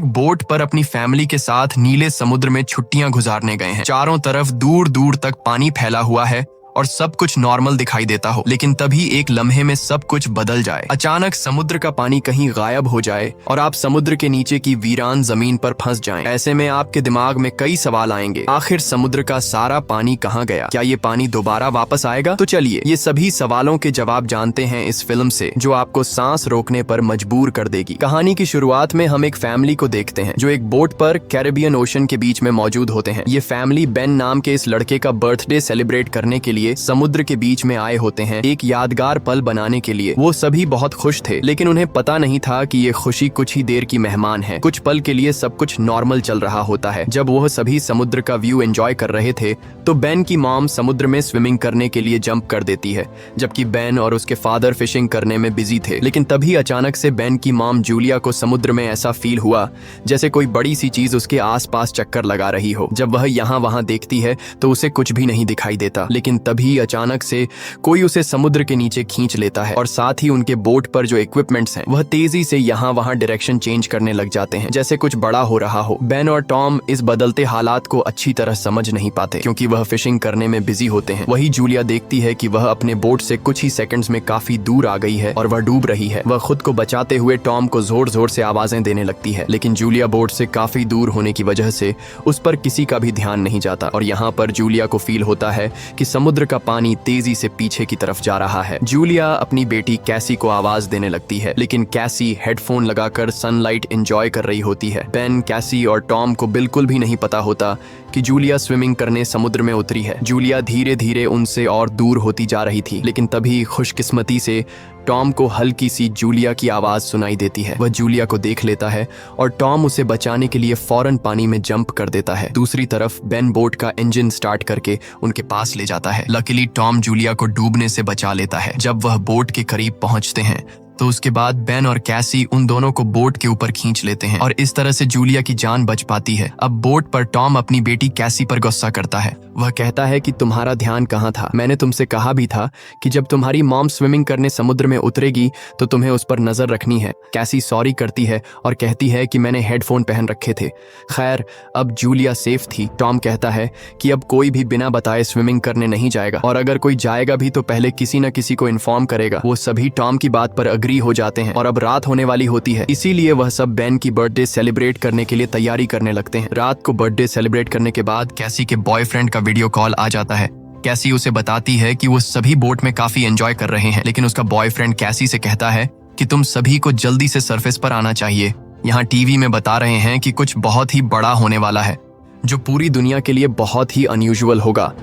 Boat पर अपनी family के साथ नीले समुद्र में छुट्टियां गुजारने गए हैं। चारों तरफ दूर दूर तक पानी फैला हुआ है और सब कुछ नॉर्मल दिखाई देता हो, लेकिन तभी एक लम्हे में सब कुछ बदल जाए। अचानक समुद्र का पानी कहीं गायब हो जाए और आप समुद्र के नीचे की वीरान जमीन पर फंस जाएं। ऐसे में आपके दिमाग में कई सवाल आएंगे, आखिर समुद्र का सारा पानी कहाँ गया? क्या ये पानी दोबारा वापस आएगा? तो चलिए ये सभी सवालों के जवाब जानते हैं इस फिल्म से, जो आपको सांस रोकने पर मजबूर कर देगी। कहानी की शुरुआत में हम एक फैमिली को देखते हैं जो एक बोट पर कैरिबियन ओशन के बीच में मौजूद होते हैं। ये फैमिली बेन नाम के इस लड़के का बर्थडे सेलिब्रेट करने के लिए समुद्र के बीच में आए होते हैं, एक यादगार पल बनाने के लिए। वो सभी बहुत खुश थे, लेकिन उन्हें पता नहीं था कि ये खुशी कुछ ही देर की मेहमान है। कुछ पल के लिए सब कुछ नॉर्मल चल रहा होता है। जब वह सभी समुद्र का व्यू एंजॉय कर रहे थे तो बेन की मॉम समुद्र में स्विमिंग करने के लिए जंप कर देती है, जबकि बेन और उसके फादर फिशिंग करने में बिजी थे। लेकिन तभी अचानक से बेन की मॉम जूलिया को समुद्र में ऐसा फील हुआ जैसे कोई बड़ी सी चीज उसके आसपास चक्कर लगा रही हो। जब वह यहाँ वहां देखती है तो उसे कुछ भी नहीं दिखाई देता, लेकिन तभी अचानक से कोई उसे समुद्र के नीचे खींच लेता है और साथ ही उनके बोट पर जो इक्विपमेंट्स हैं वह तेजी से यहाँ वहां डायरेक्शन चेंज करने लग जाते हैं, जैसे कुछ बड़ा हो रहा हो। बेन और टॉम इस बदलते हालात को अच्छी तरह समझ नहीं पाते क्योंकि वह फिशिंग करने में बिजी होते हैं। वही जूलिया देखती है कि वह अपने बोट से कुछ ही सेकंड्स में काफी दूर आ गई है और वह डूब रही है। वह खुद को बचाते हुए टॉम को जोर जोर से आवाजें देने लगती है, लेकिन जूलिया बोट से काफी दूर होने की वजह से उस पर किसी का भी ध्यान नहीं जाता और यहाँ पर जूलिया को फील होता है कि समुद्र का पानी तेजी से पीछे की तरफ जा रहा है। जूलिया अपनी बेटी कैसी को आवाज देने लगती है, लेकिन कैसी हेडफोन लगाकर सनलाइट एंजॉय कर रही होती है। बेन, कैसी और टॉम को बिल्कुल भी नहीं पता होता कि जूलिया स्विमिंग करने समुद्र में उतरी है। जूलिया धीरे धीरे उनसे और दूर होती जा रही थी, लेकिन तभी खुशकिस्मती से टॉम को हल्की सी जूलिया की आवाज सुनाई देती है। वह जूलिया को देख लेता है और टॉम उसे बचाने के लिए फौरन पानी में जंप कर देता है। दूसरी तरफ बेन बोट का इंजन स्टार्ट करके उनके पास ले जाता है। लकीली टॉम जूलिया को डूबने से बचा लेता है। जब वह बोट के करीब पहुंचते हैं तो उसके बाद बेन और कैसी उन दोनों को बोट के ऊपर खींच लेते हैं और इस तरह से जूलिया की जान बच पाती है। अब बोट पर टॉम अपनी बेटी कैसी पर गुस्सा करता है। वह कहता है कि तुम्हारा ध्यान कहाँ था? मैंने तुमसे कहा भी था कि जब तुम्हारी मॉम स्विमिंग करने समुद्र में उतरेगी तो तुम्हें उस पर नजर रखनी है। कैसी सॉरी करती है और कहती है कि मैंने हेडफोन पहन रखे थे। खैर, अब जूलिया सेफ थी। टॉम कहता है कि अब कोई भी बिना बताए स्विमिंग करने नहीं जाएगा और अगर कोई जाएगा भी तो पहले किसी न किसी को इन्फॉर्म करेगा। वो सभी टॉम की बात पर अग्री हो जाते हैं और अब रात होने वाली होती है, इसीलिए वह सब बेन की बर्थडे सेलिब्रेट करने के लिए तैयारी करने लगते हैं। रात को बर्थडे सेलिब्रेट करने के बाद कैसी के बॉयफ्रेंड का वीडियो कॉल आ जाता है। कैसी उसे बताती है कि वो सभी बोट में काफी एंजॉय कर रहे हैं, लेकिन उसका बॉयफ्रेंड कैसी से कहता है कि तुम सभी को जल्दी से सरफेस पर आना चाहिए। यहाँ टीवी में बता रहे हैं कि कुछ बहुत ही बड़ा होने वाला है जो पूरी दुनिया के लिए बहुत ही अनयूजुअल होगा।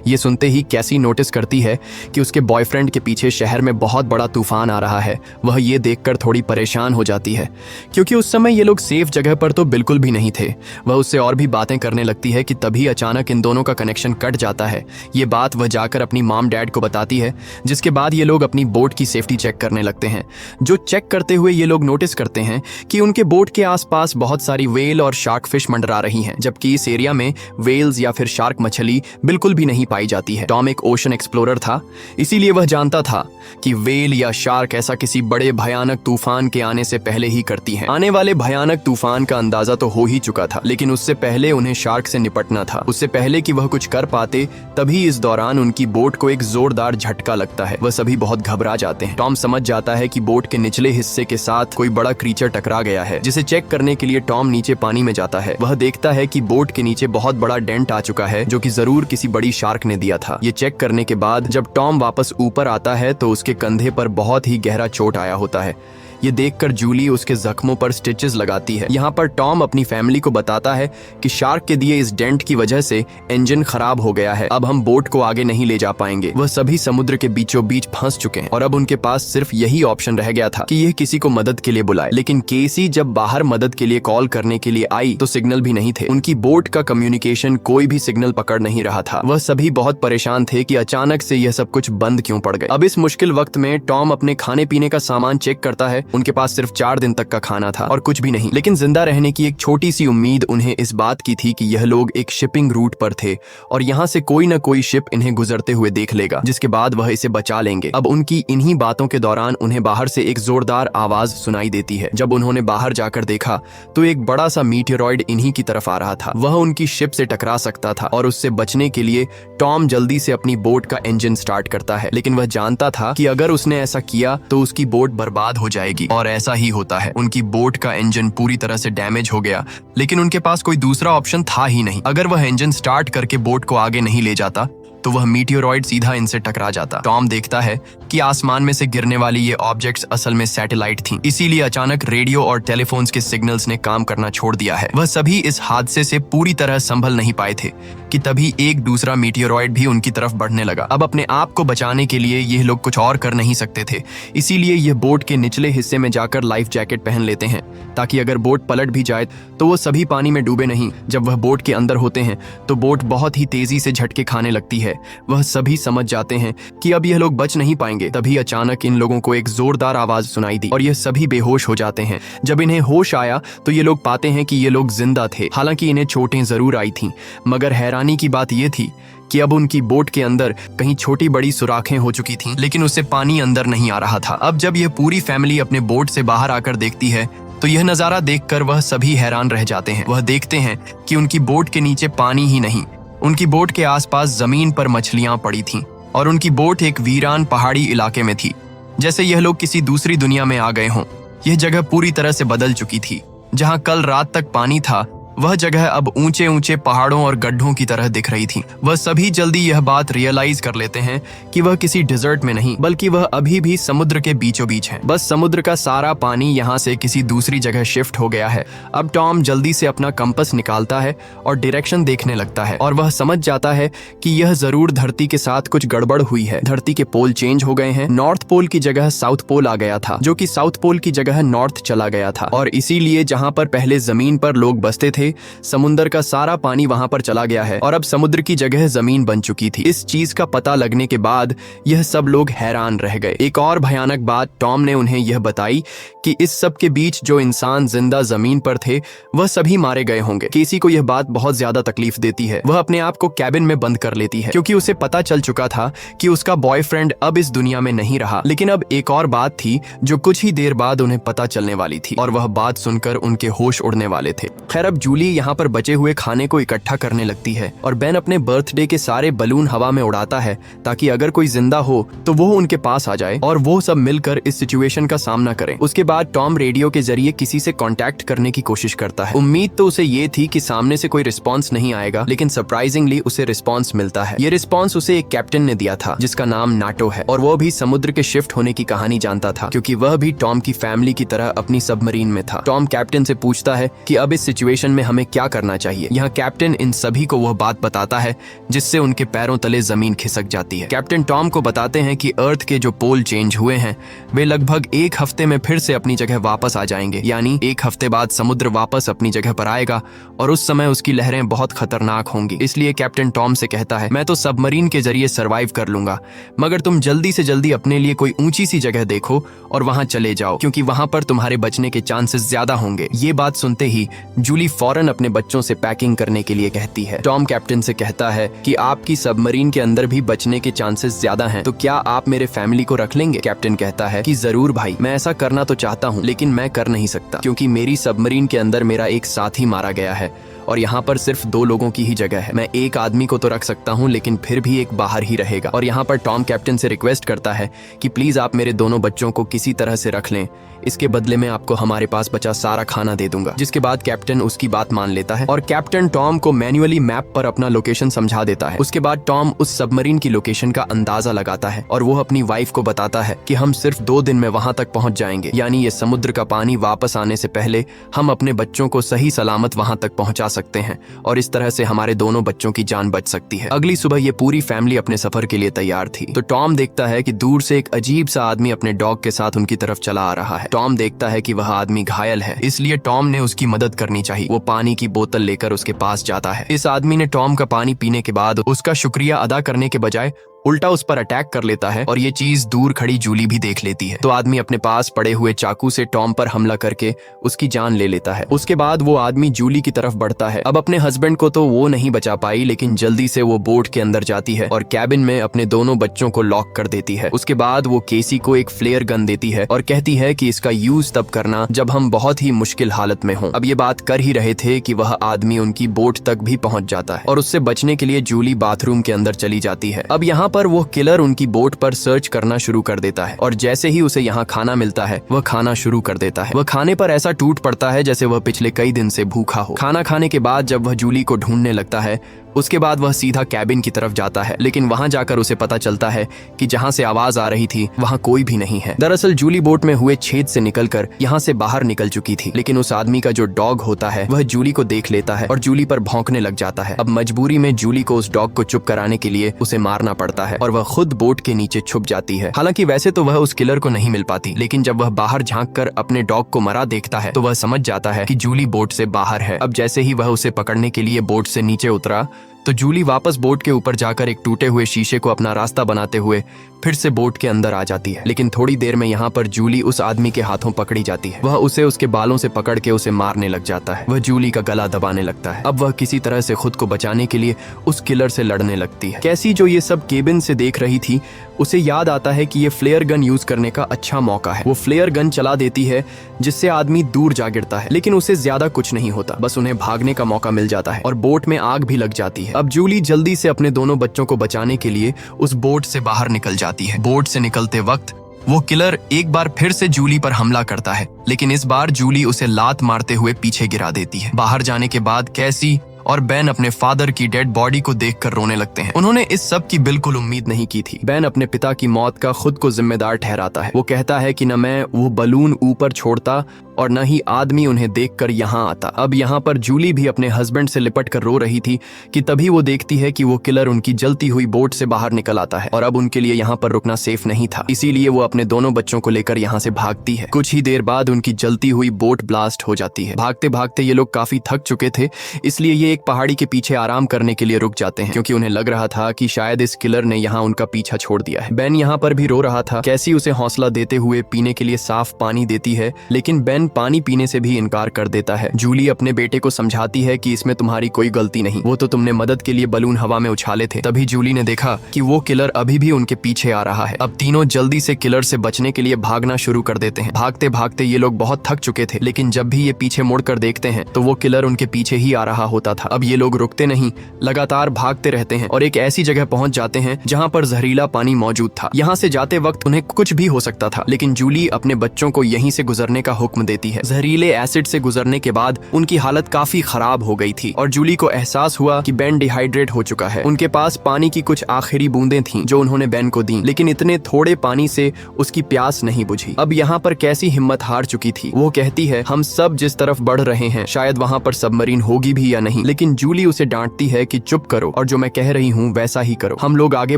ये सुनते ही कैसी नोटिस करती है कि उसके बॉयफ्रेंड के पीछे शहर में बहुत बड़ा तूफान आ रहा है। वह ये देखकर थोड़ी परेशान हो जाती है क्योंकि उस समय ये लोग सेफ जगह पर तो बिल्कुल भी नहीं थे। वह उससे और भी बातें करने लगती है कि तभी अचानक इन दोनों का कनेक्शन कट जाता है। ये बात वह जाकर अपनी मॉम डैड को बताती है, जिसके बाद ये लोग अपनी बोट की सेफ्टी चेक करने लगते हैं। जो चेक करते हुए ये लोग नोटिस करते हैं कि उनके बोट के आसपास बहुत सारी वेल और शार्क फिश मंडरा रही हैं, जबकि इस एरिया में वेल्स या फिर शार्क मछली बिल्कुल भी नहीं पाई जाती है। टॉम एक ओशन एक्सप्लोरर था, इसीलिए वह जानता था कि वेल या शार्क ऐसा किसी बड़े भयानक तूफान के आने से पहले ही करती हैं। आने वाले भयानक तूफान का अंदाजा तो हो ही चुका था, लेकिन उससे पहले उन्हें शार्क से निपटना था। उससे पहले कि वह कुछ कर पाते तभी इस दौरान उनकी बोट को एक जोरदार झटका लगता है। वह सभी बहुत घबरा जाते हैं। टॉम समझ जाता है कि बोट के निचले हिस्से के साथ कोई बड़ा क्रीचर टकरा गया है, जिसे चेक करने के लिए टॉम नीचे पानी में जाता है। वह देखता है कि बोट के नीचे बहुत बड़ा डेंट आ चुका है जो कि जरूर किसी बड़ी शार्क ने दिया था। ये चेक करने के बाद जब टॉम वापस ऊपर आता है तो उसके कंधे पर बहुत ही गहरा चोट आया होता है। ये देखकर जूली उसके जख्मों पर स्टिचेस लगाती है। यहाँ पर टॉम अपनी फैमिली को बताता है कि शार्क के दिए इस डेंट की वजह से इंजन खराब हो गया है, अब हम बोट को आगे नहीं ले जा पाएंगे। वह सभी समुद्र के बीचों बीच फंस चुके हैं और अब उनके पास सिर्फ यही ऑप्शन रह गया था कि यह किसी को मदद के लिए बुलाए। लेकिन केसी जब बाहर मदद के लिए कॉल करने के लिए आई तो सिग्नल भी नहीं थे। उनकी बोट का कम्युनिकेशन कोई भी सिग्नल पकड़ नहीं रहा था। वह सभी बहुत परेशान थे कि अचानक से यह सब कुछ बंद क्यों पड़ गए। अब इस मुश्किल वक्त में टॉम अपने खाने पीने का सामान चेक करता है उनके पास सिर्फ 4 दिन तक का खाना था और कुछ भी नहीं, लेकिन जिंदा रहने की एक छोटी सी उम्मीद उन्हें इस बात की थी कि यह लोग एक शिपिंग रूट पर थे और यहाँ से कोई न कोई शिप इन्हें गुजरते हुए देख लेगा, जिसके बाद वह इसे बचा लेंगे। अब उनकी इन्हीं बातों के दौरान उन्हें बाहर से एक जोरदार आवाज सुनाई देती है। जब उन्होंने बाहर जाकर देखा तो एक बड़ा सा मीटियोरॉइड इन्हीं की तरफ आ रहा था। वह उनकी शिप से टकरा सकता था और उससे बचने के लिए टॉम जल्दी से अपनी बोट का इंजन स्टार्ट करता है, लेकिन वह जानता था कि अगर उसने ऐसा किया तो उसकी बोट बर्बाद हो जाएगी। और ऐसा ही होता है। उनकी बोट का इंजन पूरी तरह से डैमेज हो गया, लेकिन उनके पास कोई दूसरा ऑप्शन था ही नहीं। अगर वह इंजन स्टार्ट करके बोट को आगे नहीं ले जाता तो वह मीटियोरॉइड सीधा इनसे टकरा जाता। टॉम देखता है कि आसमान में से गिरने वाली ये ऑब्जेक्ट्स असल में सैटेलाइट थीं, इसीलिए अचानक रेडियो और टेलीफोन्स के सिग्नल्स ने काम करना छोड़ दिया है। वह सभी इस हादसे से पूरी तरह संभल नहीं पाए थे कि तभी एक दूसरा मीटियोरॉइड भी उनकी तरफ बढ़ने लगा। अब अपने आप को बचाने के लिए ये लोग कुछ और कर नहीं सकते थे, इसीलिए ये बोट के निचले हिस्से में जाकर लाइफ जैकेट पहन लेते हैं ताकि अगर बोट पलट भी जाए तो वो सभी पानी में डूबे नहीं। जब वह बोट के अंदर होते हैं तो बोट बहुत ही तेजी से झटके खाने लगती है। वह सभी समझ जाते हैं कि अब यह लोग बच नहीं पाएंगे। तभी अचानक इन लोगों को एक जोरदार आवाज सुनाई दी और यह सभी बेहोश हो जाते हैं। जब इन्हें होश आया तो ये लोग पाते हैं कि ये लोग जिंदा थे। हालांकि इन्हें चोटें जरूर आई थीं, मगर हैरानी की बात यह थी कि अब उनकी बोट के अंदर कहीं छोटी बड़ी सुराखें हो चुकी थीं, लेकिन उससे पानी अंदर नहीं आ रहा था। अब जब यह पूरी फैमिली अपने बोट से बाहर आकर देखती है तो यह नजारा देखकर वह सभी हैरान रह जाते हैं। वह देखते हैं कि उनकी बोट के नीचे पानी ही नहीं, उनकी बोट के आसपास जमीन पर मछलियां पड़ी थीं और उनकी बोट एक वीरान पहाड़ी इलाके में थी, जैसे यह लोग किसी दूसरी दुनिया में आ गए हों। यह जगह पूरी तरह से बदल चुकी थी। जहां कल रात तक पानी था वह जगह अब ऊंचे ऊंचे पहाड़ों और गड्ढों की तरह दिख रही थी। वह सभी जल्दी यह बात रियलाइज कर लेते हैं कि वह किसी डिजर्ट में नहीं बल्कि वह अभी भी समुद्र के बीचों बीच है। बस समुद्र का सारा पानी यहाँ से किसी दूसरी जगह शिफ्ट हो गया है। अब टॉम जल्दी से अपना कंपास निकालता है और डायरेक्शन देखने लगता है और वह समझ जाता है कि यह जरूर धरती के साथ कुछ गड़बड़ हुई है। धरती के पोल चेंज हो गए हैं। नॉर्थ पोल की जगह साउथ पोल आ गया था, जो कि साउथ पोल की जगह नॉर्थ चला गया था और इसीलिए जहाँ पर पहले जमीन पर लोग बसते थे समुद्र का सारा पानी वहां पर चला गया है और अब समुद्र की जगह जमीन बन चुकी थी। इस चीज का पता लगने के बाद यह सब लोग हैरान रह गए। एक और भयानक बात टॉम ने उन्हें यह बताई कि इस सब के बीच जो इंसान जिंदा जमीन पर थे वह सभी मारे गए होंगे। केसी को यह बात बहुत ज्यादा तकलीफ देती है। वह अपने आप को कैबिन में बंद कर लेती है क्योंकि उसे पता चल चुका था कि उसका बॉयफ्रेंड अब इस दुनिया में नहीं रहा। लेकिन अब एक और बात थी जो कुछ ही देर बाद उन्हें पता चलने वाली थी और वह बात सुनकर उनके होश उड़ने वाले थे। खैर अब जूली यहाँ पर बचे हुए खाने को इकट्ठा करने लगती है और बेन अपने बर्थडे के सारे बलून हवा में उड़ाता है ताकि अगर कोई जिंदा हो तो वो उनके पास आ जाए और वो सब मिलकर इस सिचुएशन का सामना करें। उसके बाद टॉम रेडियो के जरिए किसी से कांटेक्ट करने की कोशिश करता है। उम्मीद तो उसे ये थी कि सामने से कोई रिस्पॉन्स नहीं आएगा, लेकिन सरप्राइजिंगली उसे रिस्पॉन्स मिलता है। ये रिस्पॉन्स उसे एक कैप्टन ने दिया था जिसका नाम नाटो है और वो भी समुद्र के शिफ्ट होने की कहानी जानता था क्योंकि वह भी टॉम की फैमिली की तरह अपनी सबमरीन में था। टॉम कैप्टन से पूछता है कि अब इस सिचुएशन में हमें क्या करना चाहिए। यहाँ कैप्टन इन सभी को वह बात बताता है जिससे उनके पैरों तले जमीन खिसक जाती है। कैप्टन टॉम को बताते हैं कि अर्थ के जो पोल चेंज हुए हैं वे लगभग एक हफ्ते में फिर से अपनी जगह वापस आ जाएंगे, यानी एक हफ्ते बाद समुद्र वापस अपनी जगह पर आएगा और उस समय उसकी लहरें बहुत खतरनाक होंगी। इसलिए कैप्टन टॉम से कहता है मैं तो सबमरीन के जरिए सर्वाइव कर लूंगा, मगर तुम जल्दी से जल्दी अपने लिए कोई ऊंची सी जगह देखो और वहां चले जाओ क्योंकि वहां पर तुम्हारे बचने के चांसेस ज्यादा होंगे। ये बात सुनते ही जूली फौरन अपने बच्चों से पैकिंग करने के लिए कहती है। टॉम कैप्टन से कहता है कि आपकी सबमरीन के अंदर भी बचने के चांसेस ज्यादा हैं, तो क्या आप मेरे फैमिली को रख लेंगे? कैप्टन कहता है कि जरूर भाई, मैं ऐसा करना तो चाहता हूँ लेकिन मैं कर नहीं सकता क्योंकि मेरी सबमरीन के अंदर मेरा एक साथी मारा गया है और यहाँ पर सिर्फ 2 लोगों की ही जगह है। मैं एक आदमी को तो रख सकता हूँ लेकिन फिर भी एक बाहर ही रहेगा। और यहाँ पर टॉम कैप्टन से रिक्वेस्ट करता है कि प्लीज आप मेरे दोनों बच्चों को किसी तरह से रख लें, इसके बदले में आपको हमारे पास बचा सारा खाना दे दूंगा। जिसके बाद कैप्टन उसकी बात मान लेता है और कैप्टन टॉम को मैन्युअली मैप पर अपना लोकेशन समझा देता है। उसके बाद टॉम उस सबमरीन की लोकेशन का अंदाजा लगाता है और वो अपनी वाइफ को बताता है कि हम सिर्फ 2 दिन में वहां तक पहुंच जाएंगे, यानी ये समुद्र का पानी वापस आने से पहले हम अपने बच्चों को सही सलामत वहां तक पहुंचा सकते हैं और इस तरह से हमारे दोनों बच्चों की जान बच सकती है। अगली सुबह ये पूरी फैमिली अपने सफर के लिए तैयार थी तो टॉम देखता है कि दूर से एक अजीब सा आदमी अपने डॉग के साथ उनकी तरफ चला आ रहा है। टॉम देखता है कि वह आदमी घायल है, इसलिए टॉम ने उसकी मदद करनी चाहिए। वो पानी की बोतल लेकर उसके पास जाता है। इस आदमी ने टॉम का पानी पीने के बाद उसका शुक्रिया अदा करने के बजाय उल्टा उस पर अटैक कर लेता है और ये चीज दूर खड़ी जूली भी देख लेती है। तो आदमी अपने पास पड़े हुए चाकू से टॉम पर हमला करके उसकी जान ले लेता है। उसके बाद वो आदमी जूली की तरफ बढ़ता है। अब अपने हस्बैंड को तो वो नहीं बचा पाई, लेकिन जल्दी से वो बोट के अंदर जाती है और कैबिन में अपने दोनों बच्चों को लॉक कर देती है। उसके बाद वो केसी को एक फ्लेयर गन देती है और कहती है कि इसका यूज तब करना जब हम बहुत ही मुश्किल हालत में हों। अब ये बात कर ही रहे थे कि वह आदमी उनकी बोट तक भी पहुंच जाता है और उससे बचने के लिए जूली बाथरूम के अंदर चली जाती है। अब यहाँ पर वो किलर उनकी बोट पर सर्च करना शुरू कर देता है और जैसे ही उसे यहाँ खाना मिलता है वह खाना शुरू कर देता है। वह खाने पर ऐसा टूट पड़ता है जैसे वह पिछले कई दिन से भूखा हो। खाना खाने के बाद जब वह जूली को ढूंढने लगता है, उसके बाद वह सीधा कैबिन की तरफ जाता है, लेकिन वहां जाकर उसे पता चलता है कि जहां से आवाज आ रही थी वहां कोई भी नहीं है। दरअसल जूली बोट में हुए छेद से निकलकर यहां से बाहर निकल चुकी थी, लेकिन उस आदमी का जो डॉग होता है वह जूली को देख लेता है और जूली पर भौंकने लग जाता है। अब मजबूरी में जूली को उस डॉग को चुप कराने के लिए उसे मारना पड़ता है और वह खुद बोट के नीचे छुप जाती है। हालांकि वैसे तो वह उस किलर को नहीं मिल पाती, लेकिन जब वह बाहर झांक कर अपने डॉग को मरा देखता है तो वह समझ जाता है कि जूली बोट से बाहर है। अब जैसे ही वह उसे पकड़ने के लिए बोट से नीचे उतरा तो जूली वापस बोट के ऊपर जाकर एक टूटे हुए शीशे को अपना रास्ता बनाते हुए फिर से बोट के अंदर आ जाती है। लेकिन थोड़ी देर में यहाँ पर जूली उस आदमी के हाथों पकड़ी जाती है। वह उसे उसके बालों से पकड़ के उसे मारने लग जाता है। वह जूली का गला दबाने लगता है। अब वह किसी तरह से खुद को बचाने के लिए उस किलर से लड़ने लगती है। कैसी जो ये सब केबिन से देख रही थी, उसे याद आता है कि ये फ्लेयर गन यूज करने का अच्छा मौका है। वो फ्लेयर गन चला देती है जिससे आदमी दूर जा गिरता है, लेकिन उसे ज्यादा कुछ नहीं होता, बस उन्हें भागने का मौका मिल जाता है और बोट में आग भी लग जाती है। अब जूली जल्दी से अपने दोनों बच्चों को बचाने के लिए उस बोट से बाहर निकल जाती है। बोट से निकलते वक्त वो किलर एक बार फिर से जूली पर हमला करता है, लेकिन इस बार जूली उसे लात मारते हुए पीछे गिरा देती है। बाहर जाने के बाद कैसी और बेन अपने फादर की डेड बॉडी को देखकर रोने लगते हैं। उन्होंने इस सब की बिल्कुल उम्मीद नहीं की थी। बेन अपने पिता की मौत का खुद को जिम्मेदार ठहराता है। वो कहता है कि न मैं वो बलून ऊपर छोड़ता और न ही आदमी उन्हें देखकर यहाँ आता। अब यहाँ पर जूली भी अपने हस्बैंड से लिपट कर रो रही थी कि तभी वो देखती है कि वो किलर उनकी जलती हुई बोट से बाहर निकल आता है और अब उनके लिए यहाँ पर रुकना सेफ नहीं था, इसीलिए वो अपने दोनों बच्चों को लेकर यहाँ से भागती है। कुछ ही देर बाद उनकी जलती हुई बोट ब्लास्ट हो जाती है। भागते भागते ये लोग काफी थक चुके थे, इसलिए ये एक पहाड़ी के पीछे आराम करने के लिए रुक जाते हैं, क्योंकि उन्हें लग रहा था कि शायद इस किलर ने यहाँ उनका पीछा छोड़ दिया है। बेन यहाँ पर भी रो रहा था। कैसी उसे हौसला देते हुए पीने के लिए साफ पानी देती है, लेकिन बेन पानी पीने से भी इनकार कर देता है। जूली अपने बेटे को समझाती है कि इसमें तुम्हारी कोई गलती नहीं, वो तो तुमने मदद के लिए बलून हवा में उछाले थे। तभी जूली ने देखा कि वो किलर अभी भी उनके पीछे आ रहा है। अब तीनों जल्दी से किलर से बचने के लिए भागना शुरू कर देते हैं। भागते भागते ये लोग बहुत थक चुके थे, लेकिन जब भी ये पीछे मुड़कर देखते हैं तो वो किलर उनके पीछे ही आ रहा होता था। अब ये लोग रुकते नहीं, लगातार भागते रहते हैं और एक ऐसी जगह पहुंच जाते हैं जहां पर जहरीला पानी मौजूद था। यहां से जाते वक्त उन्हें कुछ भी हो सकता था, लेकिन जूली अपने बच्चों को यहीं से गुजरने का हुक्म देती है। जहरीले एसिड से गुजरने के बाद उनकी हालत काफी खराब हो गई थी और जूली को एहसास हुआ कि बेन डिहाइड्रेट हो चुका है। उनके पास पानी की कुछ आखिरी बूंदें थीं जो उन्होंने बेन को दी, लेकिन इतने थोड़े पानी से उसकी प्यास नहीं बुझी। अब यहाँ पर कैसी हिम्मत हार चुकी थी। वो कहती है, हम सब जिस तरफ बढ़ रहे हैं शायद वहाँ पर सबमरीन होगी भी या नहीं, लेकिन जूली उसे डांटती है कि चुप करो और जो मैं कह रही हूँ वैसा ही करो। हम लोग आगे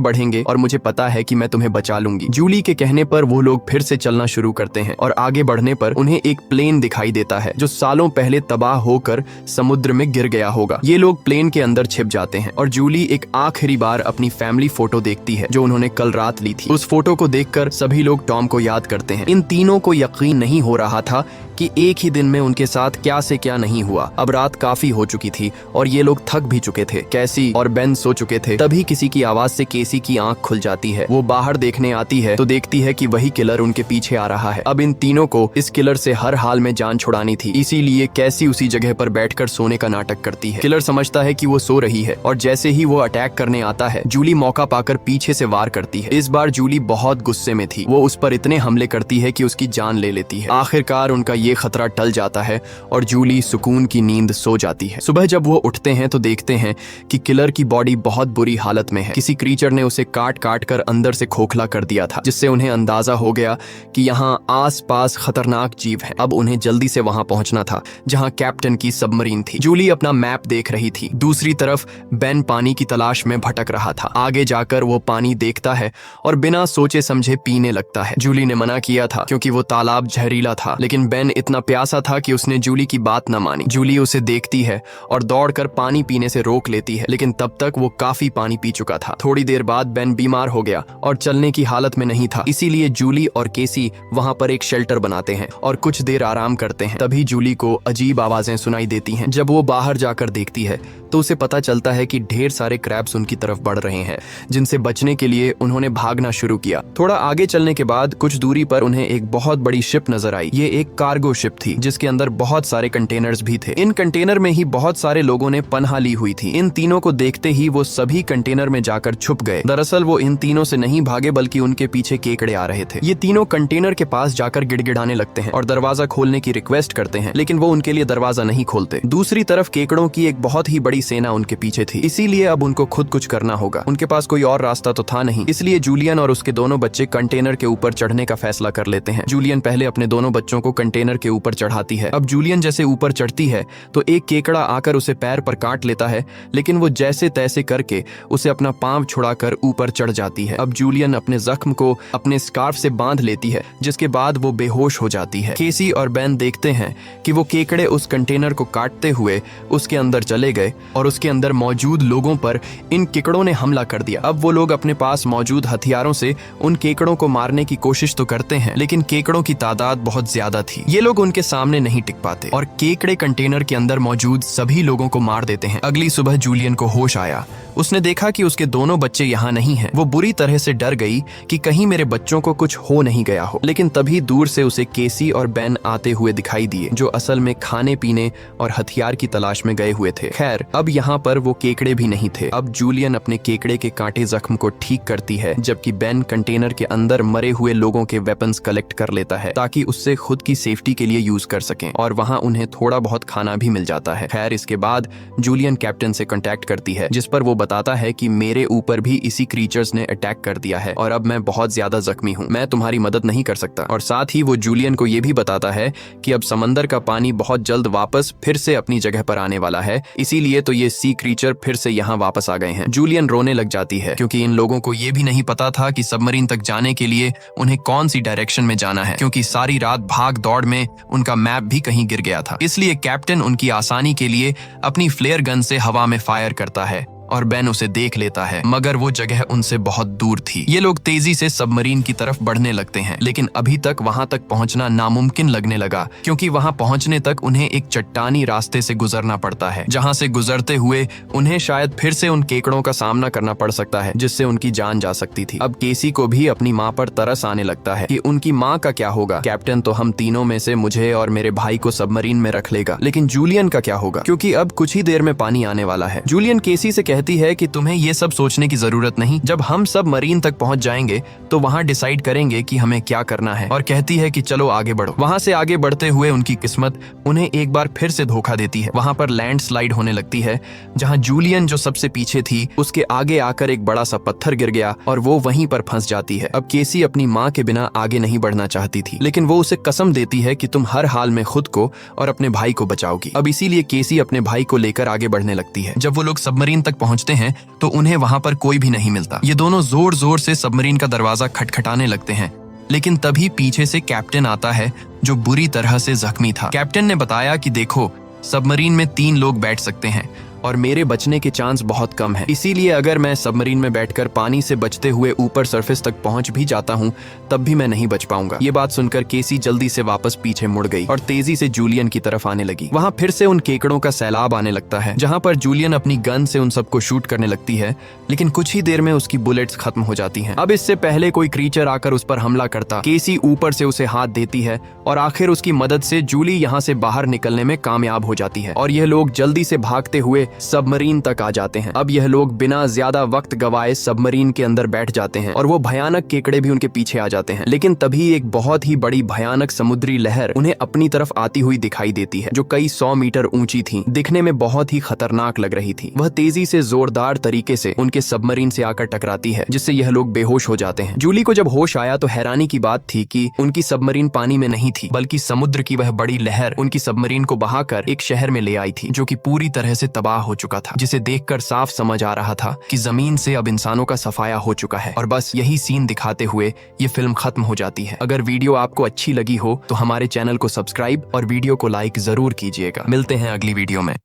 बढ़ेंगे और मुझे पता है कि मैं तुम्हें बचा लूंगी। जूली के कहने पर वो लोग फिर से चलना शुरू करते हैं और आगे बढ़ने पर उन्हें एक प्लेन दिखाई देता है जो सालों पहले तबाह होकर समुद्र में गिर गया होगा। ये लोग प्लेन के अंदर छिप जाते हैं और जूली एक आखिरी बार अपनी फैमिली फोटो देखती है जो उन्होंने कल रात ली थी। उस फोटो को देखकर सभी लोग टॉम को याद करते हैं। इन तीनों को यकीन नहीं हो रहा था कि एक ही दिन में उनके साथ क्या से क्या नहीं हुआ। अब रात काफी हो चुकी थी और ये लोग थक भी चुके थे। कैसी और बेन सो चुके थे। तभी किसी की आवाज से केसी की आंख खुल जाती है। वो बाहर देखने आती है तो देखती है कि वही किलर उनके पीछे आ रहा है। अब इन तीनों को इस किलर से हर हाल में जान छुड़ानी थी, इसीलिए कैसी उसी जगह पर बैठकर सोने का नाटक करती है। किलर समझता है कि वो सो रही है और जैसे ही वो अटैक करने आता है जूली मौका पाकर पीछे से वार करती है। इस बार जूली बहुत गुस्से में थी। वो उस पर इतने हमले करती है कि उसकी जान ले लेती है। आखिरकार उनका ये खतरा टल जाता है और जूली सुकून की नींद सो जाती है। सुबह जब वो उठते हैं तो देखते हैं कि किलर की बॉडी बहुत बुरी हालत में है। किसी क्रीचर ने उसे काट काट कर अंदर से खोखला कर दिया था, जिससे उन्हें अंदाजा हो गया कि यहाँ आस पास खतरनाक जीव है। अब उन्हें जल्दी से वहां पहुंचना था जहां कैप्टन की सबमरीन थी। जूली अपना मैप देख रही थी। दूसरी तरफ बेन पानी की तलाश में भटक रहा था। आगे जाकर वो पानी देखता है और बिना सोचे समझे पीने लगता है। जूली ने मना किया था क्योंकि वो तालाब जहरीला था, लेकिन बेन इतना प्यासा था कि उसने जूली की बात न मानी। जूली उसे देखती है और दौड़कर पानी पीने से रोक लेती है, लेकिन तब तक वो काफी पानी पी चुका था। थोड़ी देर बाद बेन बीमार हो गया और चलने की हालत में नहीं था, इसीलिए जूली और केसी वहां पर एक शेल्टर बनाते हैं और कुछ देर आराम करते हैं। तभी जूली को अजीब आवाजें सुनाई देती हैं। जब वो बाहर जाकर देखती है तो उसे पता चलता है कि ढेर सारे क्रैब्स उनकी तरफ बढ़ रहे हैं, जिनसे बचने के लिए उन्होंने भागना शुरू किया। थोड़ा आगे चलने के बाद कुछ दूरी पर उन्हें एक बहुत बड़ी शिप नजर आई। ये एक कार्गो शिप थी जिसके अंदर बहुत सारे कंटेनर्स भी थे। इन कंटेनर में ही बहुत सारे लोगों ने पनाह ली हुई थी। इन तीनों को देखते ही वो सभी कंटेनर में जाकर छुप गए। दरअसल वो इन तीनों से नहीं भागे, बल्कि उनके पीछे केकड़े आ रहे थे। ये तीनों कंटेनर के पास जाकर गिड़गिड़ाने लगते हैं और दरवाजा खोलने की रिक्वेस्ट करते हैं, लेकिन वो उनके लिए दरवाजा नहीं खोलते। दूसरी तरफ केकड़ों की एक बहुत ही बड़ी सेना उनके पीछे थी, इसीलिए अब उनको खुद कुछ करना होगा। उनके पास कोई और रास्ता तो था नहीं, इसलिए जूलियन और उसके दोनों बच्चे कंटेनर के ऊपर चढ़ने का फैसला कर लेते हैं। जूलियन पहले अपने दोनों बच्चों को कंटेनर के ऊपर चढ़ाती है। अब जूलियन जैसे ऊपर चढ़ती है तो एक केकड़ा आकर उसे पैर पर काट लेता है, लेकिन वो जैसे तैसे करके उसे अपना पांव छुड़ाकर ऊपर चढ़ जाती है। अब जूलियन अपने जख्म को अपने स्कार्फ से बांध लेती है, जिसके बाद वो बेहोश हो जाती है। केसी और बेन देखते हैं कि वो केकड़े उस कंटेनर को काटते हुए उसके अंदर चले गए और उसके अंदर मौजूद लोगों पर इन केकड़ों ने हमला कर दिया। अब वो लोग अपने पास मौजूद हथियारों से उन केकड़ों को मारने की कोशिश तो करते हैं, लेकिन केकड़ों की तादाद बहुत ज्यादा थी। ये लोग उनके सामने नहीं टिक पाते और केकड़े कंटेनर के अंदर मौजूद सभी लोगों को मार देते हैं। अगली सुबह जूलियन को होश आया। उसने देखा कि उसके दोनों बच्चे यहाँ नहीं हैं। वो बुरी तरह से डर गई कि कहीं मेरे बच्चों को कुछ हो नहीं गया हो, लेकिन तभी दूर से उसे केसी और बेन आते हुए दिखाई दिए, जो असल में खाने पीने और हथियार की तलाश में गए हुए थे। खैर, अब यहाँ पर वो केकड़े भी नहीं थे। अब जूलियन अपने केकड़े के कांटे जख्म को ठीक करती है, जबकि बेन कंटेनर के अंदर मरे हुए लोगों के वेपन्स कलेक्ट कर लेता है ताकि उससे खुद की सेफ्टी के लिए यूज कर सकें, और वहाँ उन्हें थोड़ा बहुत खाना भी मिल जाता है। खैर, इसके बाद जूलियन कैप्टन से कांटेक्ट करती है, जिस पर वो बताता है कि मेरे ऊपर भी इसी क्रीचर्स ने अटैक कर दिया है और अब मैं बहुत ज्यादा जख्मी हूँ, मैं तुम्हारी मदद नहीं कर सकता। और साथ ही वो जूलियन को ये भी बताता है कि अब समंदर का पानी बहुत जल्द वापस फिर से अपनी जगह पर आने वाला है, इसीलिए तो ये सी क्रीचर फिर से यहाँ वापस आ गए हैं। जूलियन रोने लग जाती है क्योंकि इन लोगों को ये भी नहीं पता था कि सबमरीन तक जाने के लिए उन्हें कौन सी डायरेक्शन में जाना है, क्योंकि सारी रात भाग दौड़ में उनका मैप भी कहीं गिर गया था। इसलिए कैप्टन उनकी आसानी के लिए अपनी फ्लेयर गन से हवा में फायर करता है और बेन उसे देख लेता है, मगर वो जगह उनसे बहुत दूर थी। ये लोग तेजी से सबमरीन की तरफ बढ़ने लगते हैं, लेकिन अभी तक वहां तक पहुंचना नामुमकिन लगने लगा, क्योंकि वहां पहुंचने तक उन्हें एक चट्टानी रास्ते से गुजरना पड़ता है, जहां से गुजरते हुए उन्हें शायद फिर से उन केकड़ों का सामना करना पड़ सकता है, जिससे उनकी जान जा सकती थी। अब केसी को भी अपनी माँ पर तरस आने लगता है कि उनकी माँ का क्या होगा। कैप्टन तो हम तीनों में से मुझे और मेरे भाई को सबमरीन में रख लेगा, लेकिन जूलियन का क्या होगा, क्योंकि अब कुछ ही देर में पानी आने वाला है। जूलियन केसी से कहती है कि तुम्हें ये सब सोचने की जरूरत नहीं, जब हम सब मरीन तक पहुंच जाएंगे तो वहां डिसाइड करेंगे कि हमें क्या करना है, और कहती है कि चलो आगे बढ़ो। वहां से आगे बढ़ते हुए उनकी किस्मत उन्हें एक बार फिर से धोखा देती है। वहां पर लैंडस्लाइड होने लगती है, जहां जूलियन जो सबसे पीछे थी उसके आगे आकर एक बड़ा सा पत्थर गिर गया और वो वहीं पर फंस जाती है। अब केसी अपनी माँ के बिना आगे नहीं बढ़ना चाहती थी, लेकिन वो उसे कसम देती है कि तुम हर हाल में खुद को और अपने भाई को बचाओगी। अब इसीलिए केसी अपने भाई को लेकर आगे बढ़ने लगती है। जब वो लोग सबमरीन तक पहुंचते हैं तो उन्हें वहां पर कोई भी नहीं मिलता। ये दोनों जोर जोर से सबमरीन का दरवाजा खटखटाने लगते हैं, लेकिन तभी पीछे से कैप्टन आता है, जो बुरी तरह से जख्मी था। कैप्टन ने बताया कि देखो, सबमरीन में 3 लोग बैठ सकते हैं और मेरे बचने के चांस बहुत कम है, इसीलिए अगर मैं सबमरीन में बैठकर पानी से बचते हुए ऊपर सरफेस तक पहुंच भी जाता हूं, तब भी मैं नहीं बच पाऊंगा। ये बात सुनकर केसी जल्दी से वापस पीछे मुड़ गई और तेजी से जूलियन की तरफ आने लगी। वहां फिर से उन केकड़ों का सैलाब आने लगता है, जहां पर जूलियन अपनी गन से उन सबको शूट करने लगती है, लेकिन कुछ ही देर में उसकी बुलेट्स खत्म हो जाती हैं। अब इससे पहले कोई क्रीचर आकर उस पर हमला करता, केसी ऊपर से उसे हाथ देती है और आखिर उसकी मदद से जूली यहाँ से बाहर निकलने में कामयाब हो जाती है और यह लोग जल्दी से भागते हुए सबमरीन तक आ जाते हैं। अब यह लोग बिना ज्यादा वक्त गवाए सबमरीन के अंदर बैठ जाते हैं और वो भयानक केकड़े भी उनके पीछे आ जाते हैं, लेकिन तभी एक बहुत ही बड़ी भयानक समुद्री लहर उन्हें अपनी तरफ आती हुई दिखाई देती है, जो कई 100 मीटर ऊंची थी, दिखने में बहुत ही खतरनाक लग रही थी। वह तेजी से जोरदार तरीके से उनके सबमरीन से आकर टकराती है, जिससे यह लोग बेहोश हो जाते हैं। जूली को जब होश आया तो हैरानी की बात थी कि उनकी सबमरीन पानी में नहीं थी, बल्कि समुद्र की वह बड़ी लहर उनकी सबमरीन को बहाकर एक शहर में ले आई थी, जो कि पूरी तरह से तबाह तबाह हो चुका था, जिसे देखकर साफ समझ आ रहा था कि जमीन से अब इंसानों का सफाया हो चुका है। और बस यही सीन दिखाते हुए ये फिल्म खत्म हो जाती है। अगर वीडियो आपको अच्छी लगी हो तो हमारे चैनल को सब्सक्राइब और वीडियो को लाइक जरूर कीजिएगा। मिलते हैं अगली वीडियो में।